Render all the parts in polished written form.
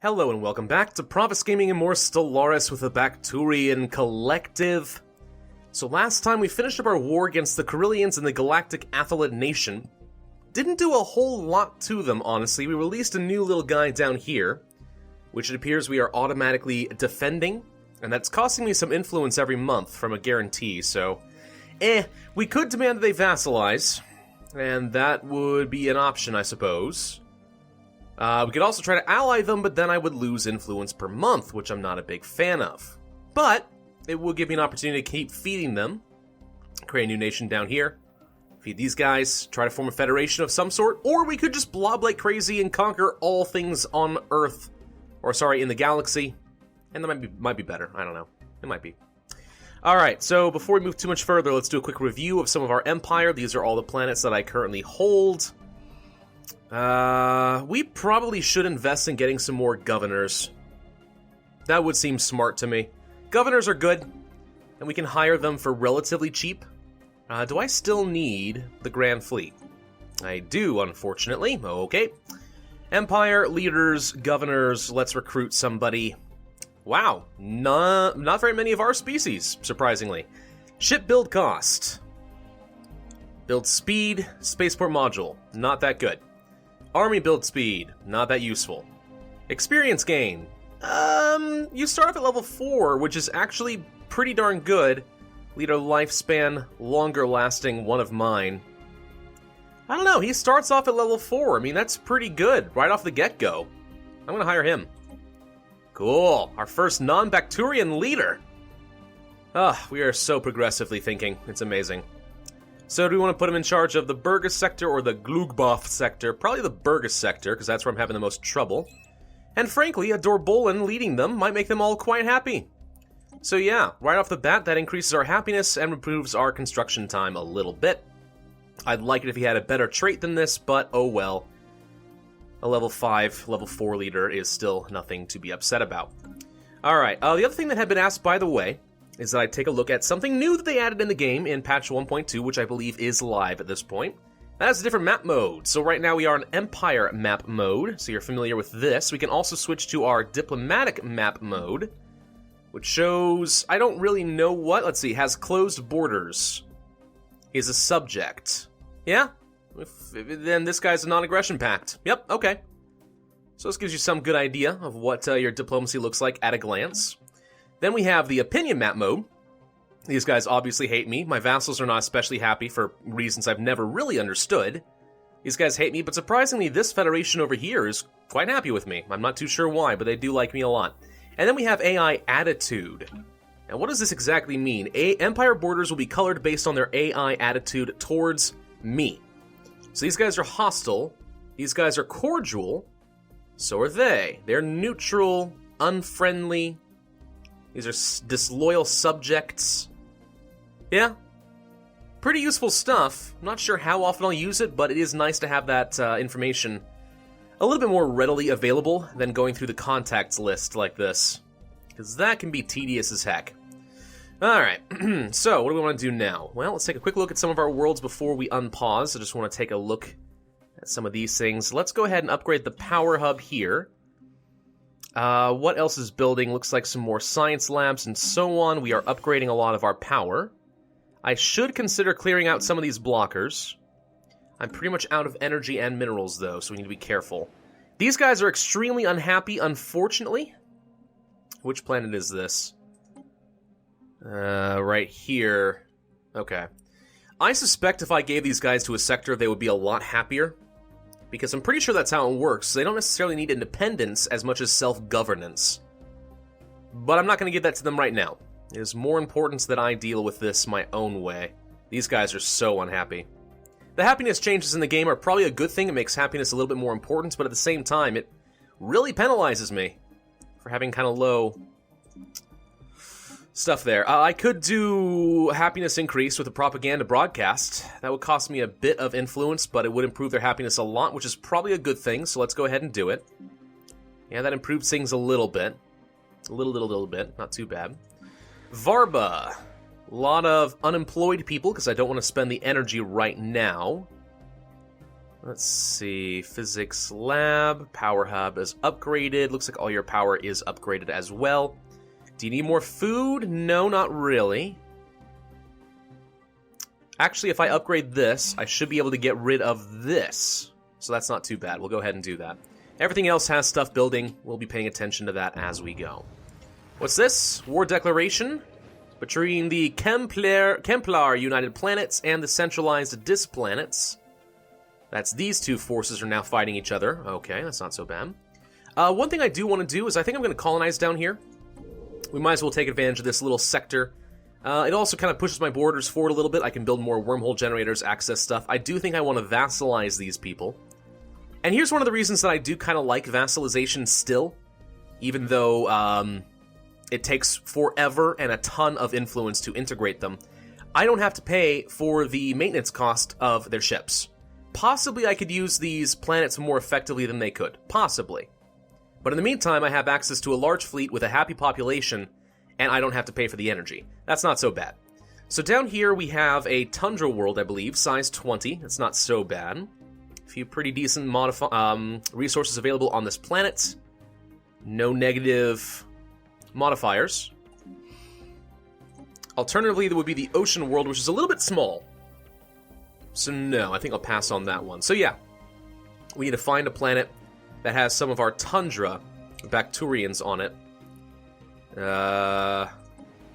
Hello and welcome back to Pravus Gaming and more Stellaris with the Bakturian Collective. So last time we finished up our war against the Corellians and the Galactic Atholid Nation. Didn't do a whole lot to them, honestly. We released a new little guy down here, which it appears we are automatically defending, and that's costing me some influence every month from a guarantee, so... we could demand that they vassalize, and that would be an option, I suppose. We could also try to ally them, but then I would lose influence per month, which I'm not a big fan of. But it will give me an opportunity to keep feeding them. Create a new nation down here. Feed these guys, try to form a federation of some sort, or we could just blob like crazy and conquer all things on Earth. Or, sorry, in the galaxy. And that might be better. I don't know. It might be. Alright, so before we move too much further, let's do a quick review of some of our empire. These are all the planets that I currently hold. We probably should invest in getting some more governors. That would seem smart to me. Governors are good, and we can hire them for relatively cheap. Do I still need the Grand Fleet? I do, unfortunately. Okay. Empire, leaders, governors, let's recruit somebody. Wow, not very many of our species, surprisingly. Ship build cost. Build speed, spaceport module, not that good. Army build speed, not that useful. Experience gain. You start off at level 4, which is actually pretty darn good. Leader lifespan, longer lasting, one of mine. I don't know, he starts off at level 4. I mean, that's pretty good, right off the get-go. I'm gonna hire him. Cool, our first non-Bakturian leader. We are so progressively thinking, it's amazing. So do we want to put him in charge of the Burgess sector or the Glugboth sector? Probably the Burgess sector, because that's where I'm having the most trouble. And frankly, a Dorbolan leading them might make them all quite happy. So yeah, right off the bat, that increases our happiness and improves our construction time a little bit. I'd like it if he had a better trait than this, but oh well. A level 5, level 4 leader is still nothing to be upset about. Alright, the other thing that had been asked, by the way, is that I take a look at something new that they added in the game in patch 1.2, which I believe is live at this point. That is a different map mode. So right now we are in Empire map mode, so you're familiar with this. We can also switch to our Diplomatic map mode, which shows, I don't really know what, let's see, has closed borders. Is a subject. Yeah? Then this guy's a non-aggression pact. Yep, okay. So this gives you some good idea of what your diplomacy looks like at a glance. Then we have the opinion map mode. These guys obviously hate me. My vassals are not especially happy for reasons I've never really understood. These guys hate me, but surprisingly, this federation over here is quite happy with me. I'm not too sure why, but they do like me a lot. And then we have AI attitude. Now, what does this exactly mean? Empire borders will be colored based on their AI attitude towards me. So these guys are hostile. These guys are cordial. So are they. They're neutral, unfriendly. These are disloyal subjects. Yeah. Pretty useful stuff. I'm not sure how often I'll use it, but it is nice to have that information a little bit more readily available than going through the contacts list like this. Because that can be tedious as heck. Alright, so what do we want to do now? Well, let's take a quick look at some of our worlds before we unpause. I just want to take a look at some of these things. Let's go ahead and upgrade the power hub here. What else is building? Looks like some more science labs and so on. We are upgrading a lot of our power. I should consider clearing out some of these blockers. I'm pretty much out of energy and minerals, though, so we need to be careful. These guys are extremely unhappy, unfortunately. Which planet is this? Right here. Okay. I suspect if I gave these guys to a sector, they would be a lot happier. Because I'm pretty sure that's how it works. They don't necessarily need independence as much as self-governance. But I'm not going to give that to them right now. It is more important that I deal with this my own way. These guys are so unhappy. The happiness changes in the game are probably a good thing. It makes happiness a little bit more important, but at the same time, it really penalizes me for having kind of low stuff there. I could do happiness increase with a propaganda broadcast. That would cost me a bit of influence, but it would improve their happiness a lot, which is probably a good thing, so let's go ahead and do it. Yeah, that improves things a little bit. A little bit. Not too bad. Varba. A lot of unemployed people, because I don't want to spend the energy right now. Let's see. Physics lab. Power hub is upgraded. Looks like all your power is upgraded as well. Do you need more food? No, not really. Actually, if I upgrade this, I should be able to get rid of this. So that's not too bad. We'll go ahead and do that. Everything else has stuff building. We'll be paying attention to that as we go. What's this? War declaration between the Kemplar United Planets and the centralized Dis Planets. That's these two forces are now fighting each other. Okay, that's not so bad. One thing I do want to do is I think I'm going to colonize down here. We might as well take advantage of this little sector. It also kind of pushes my borders forward a little bit. I can build more wormhole generators, access stuff. I do think I want to vassalize these people. And here's one of the reasons that I do kind of like vassalization still, even though it takes forever and a ton of influence to integrate them. I don't have to pay for the maintenance cost of their ships. Possibly I could use these planets more effectively than they could. Possibly. But in the meantime, I have access to a large fleet with a happy population, and I don't have to pay for the energy. That's not so bad. So down here we have a tundra world, I believe, size 20. It's not so bad. A few pretty decent resources available on this planet. No negative modifiers. Alternatively, there would be the ocean world, which is a little bit small. So no, I think I'll pass on that one. So yeah, we need to find a planet that has some of our tundra Bakturians on it.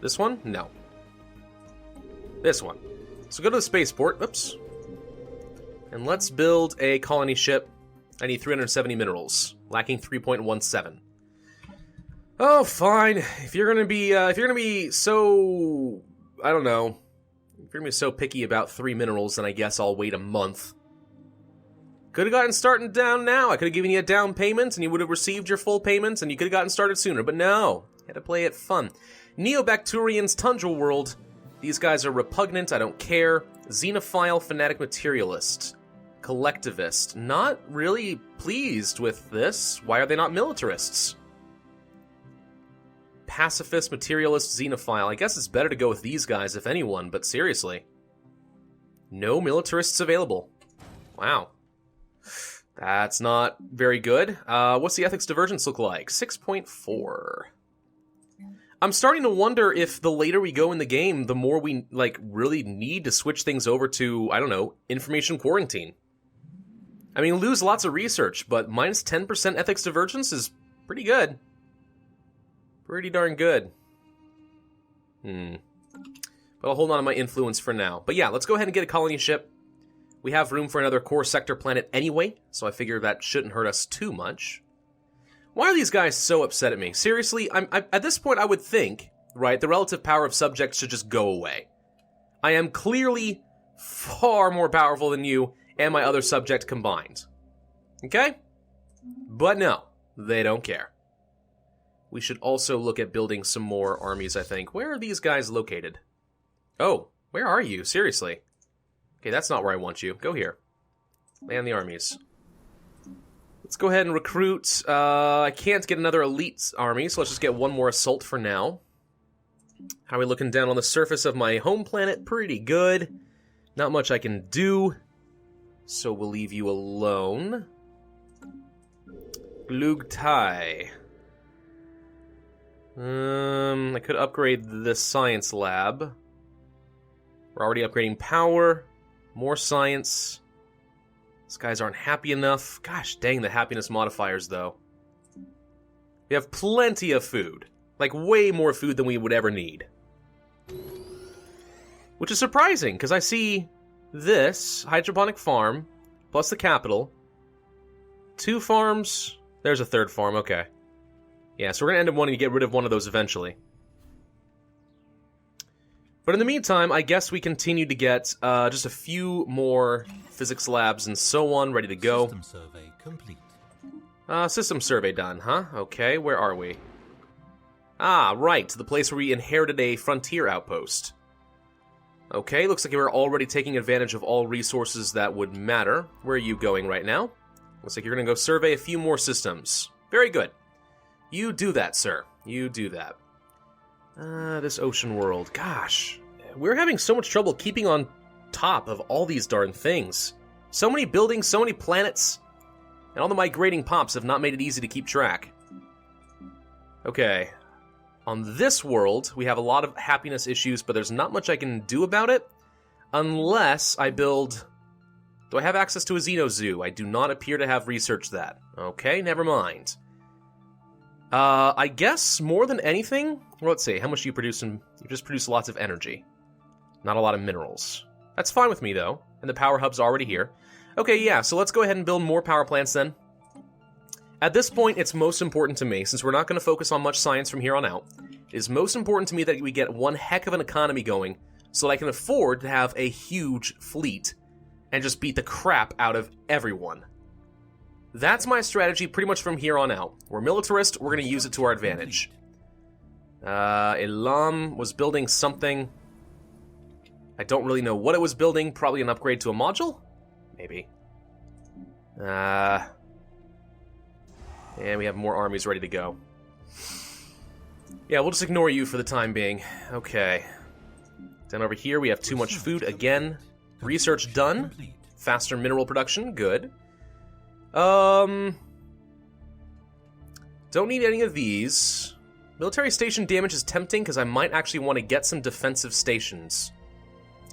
This one? No. This one. So go to the spaceport. Oops. And let's build a colony ship. I need 370 minerals, lacking 3.17. Oh, fine. If you're gonna be so, I don't know. If you're gonna be so picky about 3 minerals, then I guess I'll wait a month. Could have gotten started down now. I could have given you a down payment, and you would have received your full payment, and you could have gotten started sooner. But no, you had to play it fun. Neo-Bakturians, Tundra World. These guys are repugnant. I don't care. Xenophile, fanatic materialist, collectivist. Not really pleased with this. Why are they not militarists? Pacifist, materialist, xenophile. I guess it's better to go with these guys, if anyone, but seriously. No militarists available. Wow. That's not very good. What's the ethics divergence look like? 6.4. I'm starting to wonder if the later we go in the game, the more we, really need to switch things over to, I don't know, information quarantine. I mean, lose lots of research, but minus 10% ethics divergence is pretty good. Pretty darn good. But I'll hold on to my influence for now. But yeah, let's go ahead and get a colony ship. We have room for another core sector planet anyway, so I figure that shouldn't hurt us too much. Why are these guys so upset at me? Seriously, at this point I would think, right, the relative power of subjects should just go away. I am clearly far more powerful than you and my other subject combined. Okay? But no, they don't care. We should also look at building some more armies, I think. Where are these guys located? Oh, where are you? Seriously. Okay, that's not where I want you. Go here. Land the armies. Let's go ahead and recruit. I can't get another elite army, so let's just get one more assault for now. How are we looking down on the surface of my home planet? Pretty good. Not much I can do, so we'll leave you alone. Glugtai. I could upgrade the science lab. We're already upgrading power. More science. These guys aren't happy enough. Gosh dang the happiness modifiers, though. We have plenty of food. Like, way more food than we would ever need. Which is surprising, because I see this hydroponic farm, plus the capital. 2 farms. There's a 3rd farm, okay. Yeah, so we're going to end up wanting to get rid of one of those eventually. But in the meantime, I guess we continue to get just a few more physics labs and so on ready to go. System survey complete. System survey done, huh? Okay, where are we? Ah, right, the place where we inherited a frontier outpost. Okay, looks like we're already taking advantage of all resources that would matter. Where are you going right now? Looks like you're going to go survey a few more systems. Very good. You do that, sir. You do that. This ocean world. Gosh, we're having so much trouble keeping on top of all these darn things. So many buildings, so many planets, and all the migrating pops have not made it easy to keep track. Okay. On this world, we have a lot of happiness issues, but there's not much I can do about it. Unless I build... Do I have access to a Xeno Zoo? I do not appear to have researched that. Okay, never mind. I guess more than anything... Well, let's see, how much do you produce? You just produce lots of energy. Not a lot of minerals. That's fine with me, though. And the power hub's already here. Okay, yeah, so let's go ahead and build more power plants, then. At this point, it's most important to me, since we're not going to focus on much science from here on out, it is most important to me that we get one heck of an economy going, so that I can afford to have a huge fleet, and just beat the crap out of everyone. That's my strategy pretty much from here on out. We're militarist, we're going to use it to our advantage. Elam was building something. I don't really know what it was building. Probably an upgrade to a module? Maybe. And we have more armies ready to go. Yeah, we'll just ignore you for the time being. Okay. Then over here we have too much food again. Research done. Faster mineral production, good. Don't need any of these. Military station damage is tempting because I might actually want to get some defensive stations.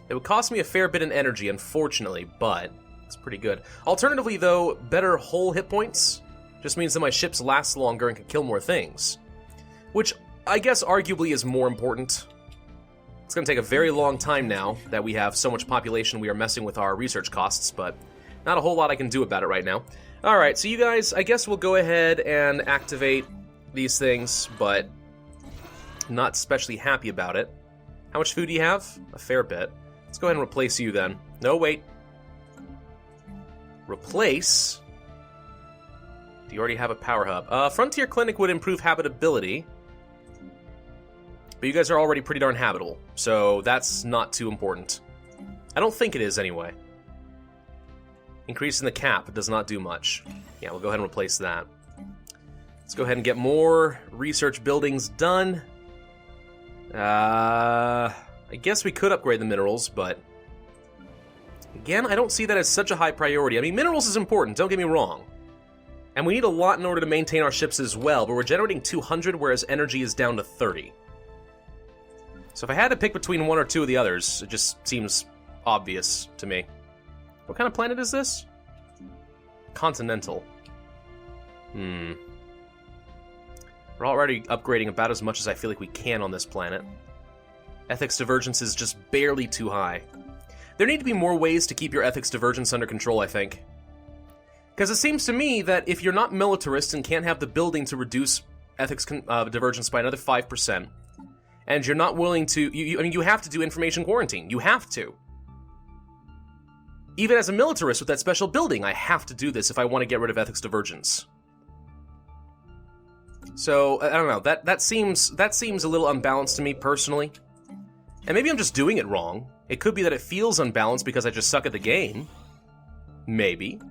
It would cost me a fair bit in energy, unfortunately, but it's pretty good. Alternatively, though, better whole hit points just means that my ships last longer and can kill more things. Which I guess arguably is more important. It's going to take a very long time now that we have so much population we are messing with our research costs, but not a whole lot I can do about it right now. Alright, so you guys, I guess we'll go ahead and activate these things, but not especially happy about it. How much food do you have? A fair bit. Let's go ahead and replace you then. No, wait. Replace? Do you already have a power hub? Frontier Clinic would improve habitability. But you guys are already pretty darn habitable, so that's not too important. I don't think it is, anyway. Increasing the cap does not do much. Yeah, we'll go ahead and replace that. Let's go ahead and get more research buildings done. I guess we could upgrade the minerals, but... Again, I don't see that as such a high priority. I mean, minerals is important, don't get me wrong. And we need a lot in order to maintain our ships as well, but we're generating 200, whereas energy is down to 30. So if I had to pick between one or two of the others, it just seems obvious to me. What kind of planet is this? Continental. We're already upgrading about as much as I feel like we can on this planet. Ethics divergence is just barely too high. There need to be more ways to keep your ethics divergence under control, I think. Because it seems to me that if you're not militarist and can't have the building to reduce ethics divergence by another 5%, and you're not willing to... I mean, you have to do information quarantine. You have to. Even as a militarist with that special building, I have to do this if I want to get rid of ethics divergence. So, I don't know. That seems a little unbalanced to me, personally. And maybe I'm just doing it wrong. It could be that it feels unbalanced because I just suck at the game. Maybe.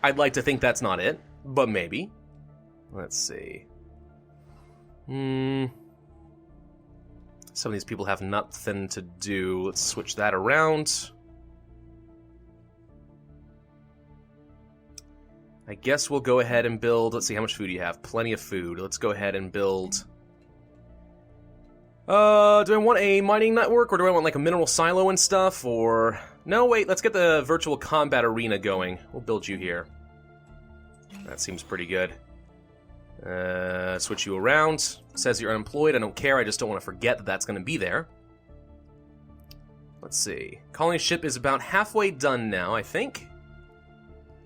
I'd like to think that's not it, but maybe. Let's see. Some of these people have nothing to do. Let's switch that around. I guess we'll go ahead and build... Let's see, how much food do you have? Plenty of food. Let's go ahead and build... do I want a mining network, or do I want, like, a mineral silo and stuff, or... No, wait, let's get the virtual combat arena going. We'll build you here. That seems pretty good. Switch you around. Says you're unemployed. I don't care. I just don't want to forget that that's going to be there. Let's see. Colony ship is about halfway done now, I think.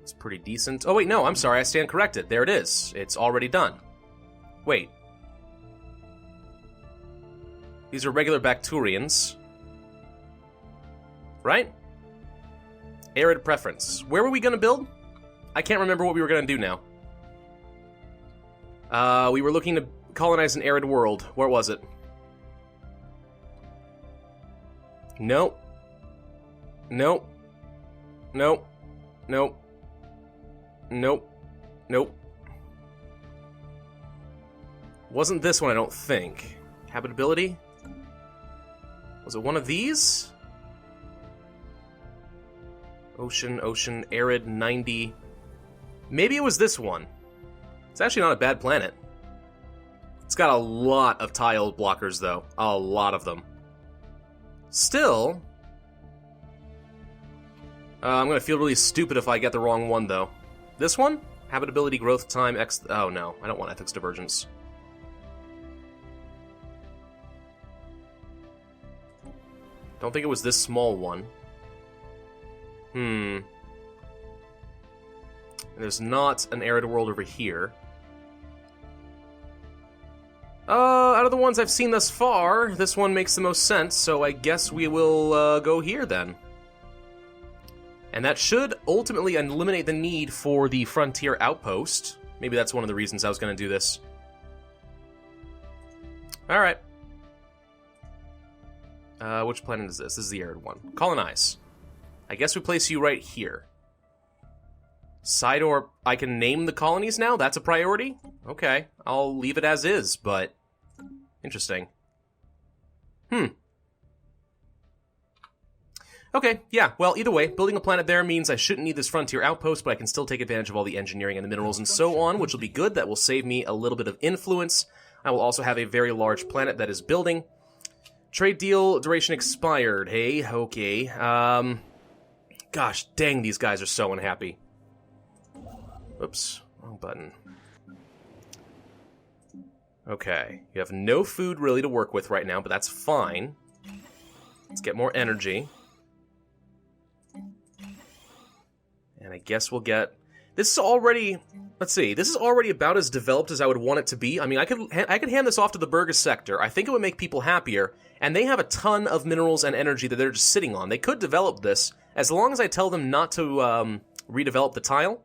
It's pretty decent. Oh, wait, no. I'm sorry. I stand corrected. There it is. It's already done. Wait. These are regular Bakturians. Right? Arid preference. Where were we going to build? I can't remember what we were going to do now. We were looking to colonize an arid world. Where was it? Nope. Nope. Nope. Nope. Nope. Nope. Wasn't this one, I don't think. Habitability? Was it one of these? Ocean, arid, 90. Maybe it was this one. It's actually not a bad planet. It's got a lot of tile blockers, though. A lot of them. Still... I'm gonna feel really stupid if I get the wrong one, though. This one? Habitability, growth time, X... Oh, no. I don't want ethics divergence. Don't think it was this small one. And there's not an arid world over here. Out of the ones I've seen thus far, this one makes the most sense, so I guess we will go here then. And that should ultimately eliminate the need for the frontier outpost. Maybe that's one of the reasons I was going to do this. Alright. Which planet is this? This is the arid one. Colonize. I guess we place you right here. Sidor, I can name the colonies now? That's a priority? Okay, I'll leave it as is, but... Interesting. Okay, yeah, well, either way, building a planet there means I shouldn't need this frontier outpost, but I can still take advantage of all the engineering and the minerals and so on, which will be good. That will save me a little bit of influence. I will also have a very large planet that is building. Trade deal duration expired. Hey, okay. Gosh, dang, these guys are so unhappy. Oops, wrong button. Okay, you have no food really to work with right now, but that's fine. Let's get more energy. And I guess we'll get... This is already... Let's see, this is already about as developed as I would want it to be. I mean, I could hand this off to the Burgess sector. I think it would make people happier, and they have a ton of minerals and energy that they're just sitting on. They could develop this, as long as I tell them not to redevelop the tile.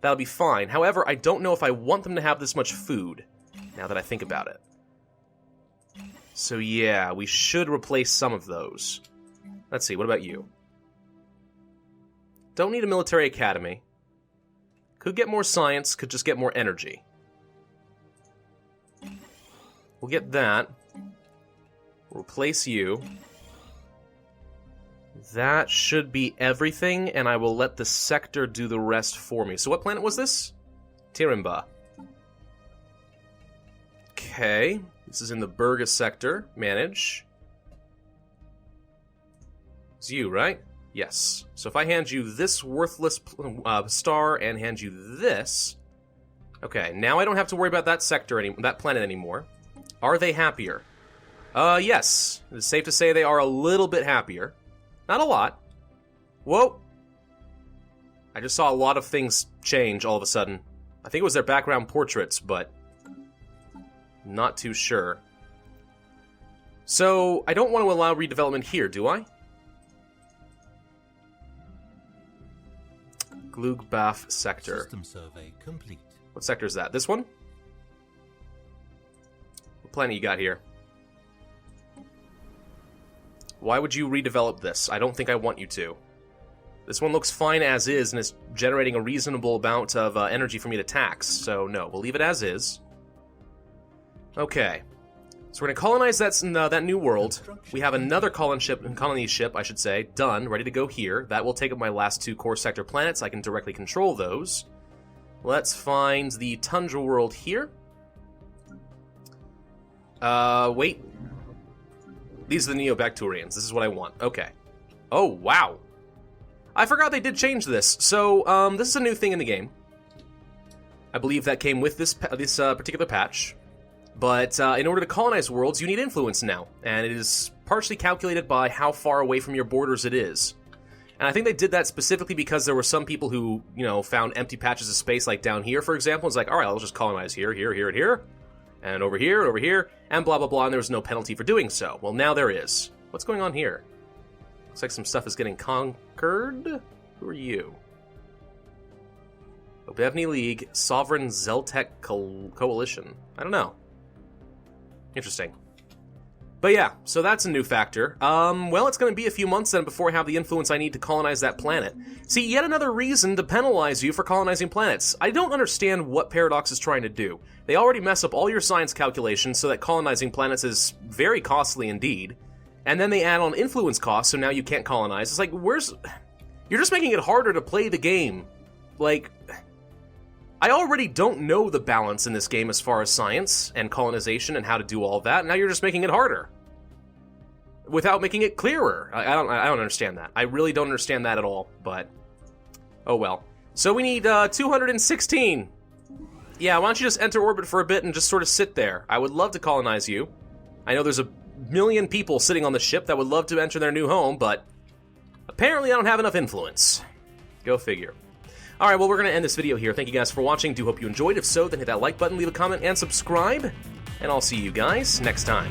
That'll be fine. However, I don't know if I want them to have this much food, now that I think about it. So yeah, we should replace some of those. Let's see, what about you? Don't need a military academy. Could get more science, could just get more energy. We'll get that. We'll replace you. That should be everything, and I will let the sector do the rest for me. So what planet was this? Tirimba. Okay, this is in the Burgess sector. Manage. It's you, right? Yes. So if I hand you this worthless star and hand you this... Okay, now I don't have to worry about that sector, that planet anymore. Are they happier? Yes. It's safe to say they are a little bit happier. Not a lot. Whoa! I just saw a lot of things change all of a sudden. I think it was their background portraits, but... not too sure. So, I don't want to allow redevelopment here, do I? Glugbaf sector. System survey complete. What sector is that? This one? What planet you got here? Why would you redevelop this? I don't think I want you to. This one looks fine as is, and is generating a reasonable amount of energy for me to tax, so no, we'll leave it as is. Okay. So we're going to colonize that new world. We have another colony ship, I should say, done, ready to go here. That will take up my last two core sector planets. I can directly control those. Let's find the tundra world here. Wait. These are the Neo-Bakturians. This is what I want. Okay. Oh, wow. I forgot they did change this. So, this is a new thing in the game. I believe that came with this particular patch. But in order to colonize worlds, you need influence now, and it is partially calculated by how far away from your borders it is. And I think they did that specifically because there were some people who, you know, found empty patches of space, like down here, for example. It's like, all right, I'll just colonize here, here, here, and here, and over here, and blah, blah, blah, and there was no penalty for doing so. Well, now there is. What's going on here? Looks like some stuff is getting conquered. Who are you? Obevny League, Sovereign Zeltec Coalition. I don't know. Interesting. But yeah, so that's a new factor. Well, it's going to be a few months then before I have the influence I need to colonize that planet. See, yet another reason to penalize you for colonizing planets. I don't understand what Paradox is trying to do. They already mess up all your science calculations so that colonizing planets is very costly indeed. And then they add on influence costs, so now you can't colonize. It's like, You're just making it harder to play the game. Like, I already don't know the balance in this game as far as science and colonization and how to do all that. Now you're just making it harder without making it clearer. I don't understand that. I really don't understand that at all, but oh well. So we need 216. Yeah, why don't you just enter orbit for a bit and just sort of sit there? I would love to colonize you. I know there's a million people sitting on the ship that would love to enter their new home, but apparently I don't have enough influence. Go figure. Alright, well, we're going to end this video here. Thank you guys for watching. Do hope you enjoyed. If so, then hit that like button, leave a comment, and subscribe. And I'll see you guys next time.